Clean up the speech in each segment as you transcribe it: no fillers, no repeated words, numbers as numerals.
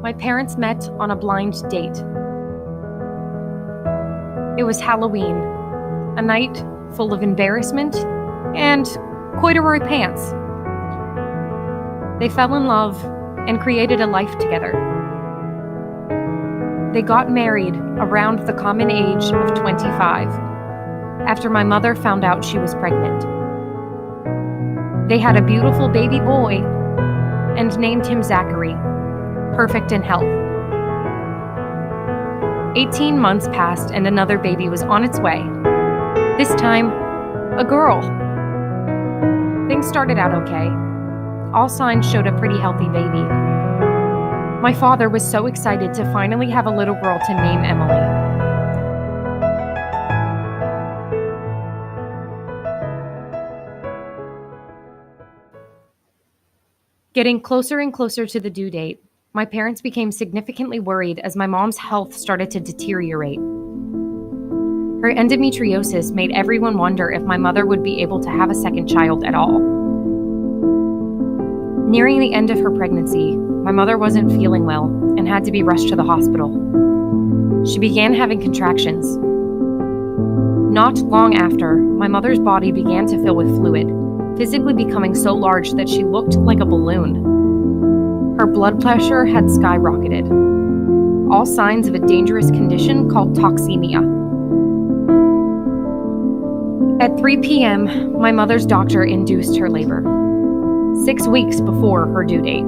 my parents met on a blind date. It was Halloween, a night full of embarrassment and corduroy pants. They fell in love and created a life together. They got married around the common age of 25, after my mother found out she was pregnant. They had a beautiful baby boy and named him Zachary, perfect in health. 18 months passed and another baby was on its way. This time, a girl. Things started out okay. All signs showed a pretty healthy baby. My father was so excited to finally have a little girl to name Emily. Getting closer and closer to the due date, my parents became significantly worried as my mom's health started to deteriorate. Her endometriosis made everyone wonder if my mother would be able to have a second child at all. Nearing the end of her pregnancy, my mother wasn't feeling well and had to be rushed to the hospital. She began having contractions. Not long after, my mother's body began to fill with fluid, physically becoming so large that she looked like a balloon. Her blood pressure had skyrocketed. All signs of a dangerous condition called toxemia. At 3 p.m., my mother's doctor induced her labor, 6 weeks before her due date.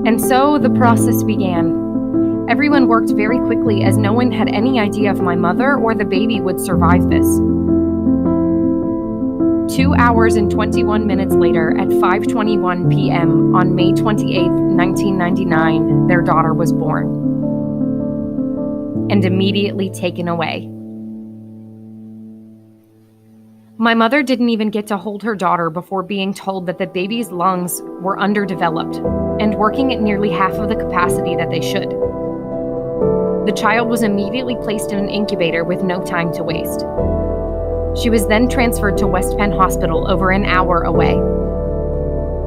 And so the process began. Everyone worked very quickly as no one had any idea if my mother or the baby would survive this. 2 hours and 21 minutes later, at 5:21 p.m. on May 28, 1999, their daughter was born and immediately taken away. My mother didn't even get to hold her daughter before being told that the baby's lungs were underdeveloped and working at nearly half of the capacity that they should. The child was immediately placed in an incubator with no time to waste. She was then transferred to West Penn Hospital over an hour away.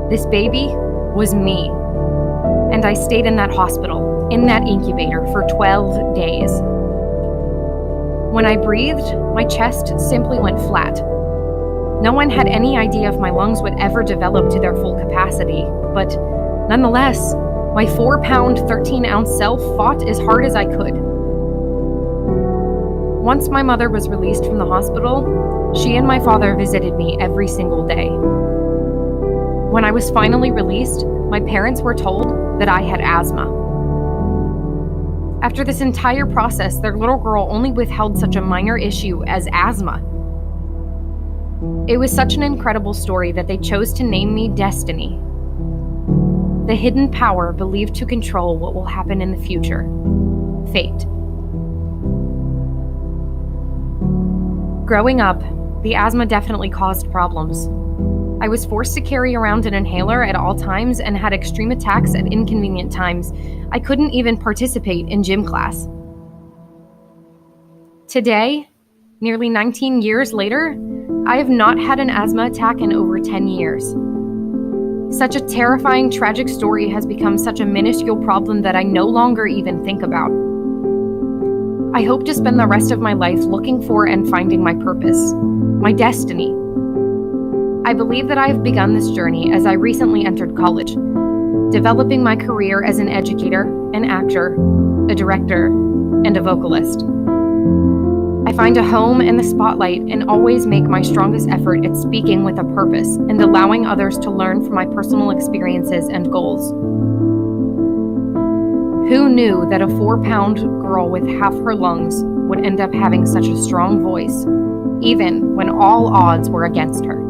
This baby was me, and I stayed in that hospital, in that incubator, for 12 days. When I breathed, my chest simply went flat. No one had any idea if my lungs would ever develop to their full capacity, but nonetheless, my 4-pound, 13-ounce self fought as hard as I could. Once my mother was released from the hospital, she and my father visited me every single day. When I was finally released, my parents were told that I had asthma. After this entire process, their little girl only withheld such a minor issue as asthma. It was such an incredible story that they chose to name me Destiny, the hidden power believed to control what will happen in the future, fate. Growing up, the asthma definitely caused problems. I was forced to carry around an inhaler at all times and had extreme attacks at inconvenient times. I couldn't even participate in gym class. Today, nearly 19 years later, I have not had an asthma attack in over 10 years. Such a terrifying, tragic story has become such a minuscule problem that I no longer even think about. I hope to spend the rest of my life looking for and finding my purpose, my destiny. I believe that I have begun this journey as I recently entered college, developing my career as an educator, an actor, a director, and a vocalist. I find a home in the spotlight and always make my strongest effort at speaking with a purpose and allowing others to learn from my personal experiences and goals. Who knew that a 4-pound girl with half her lungs would end up having such a strong voice, even when all odds were against her?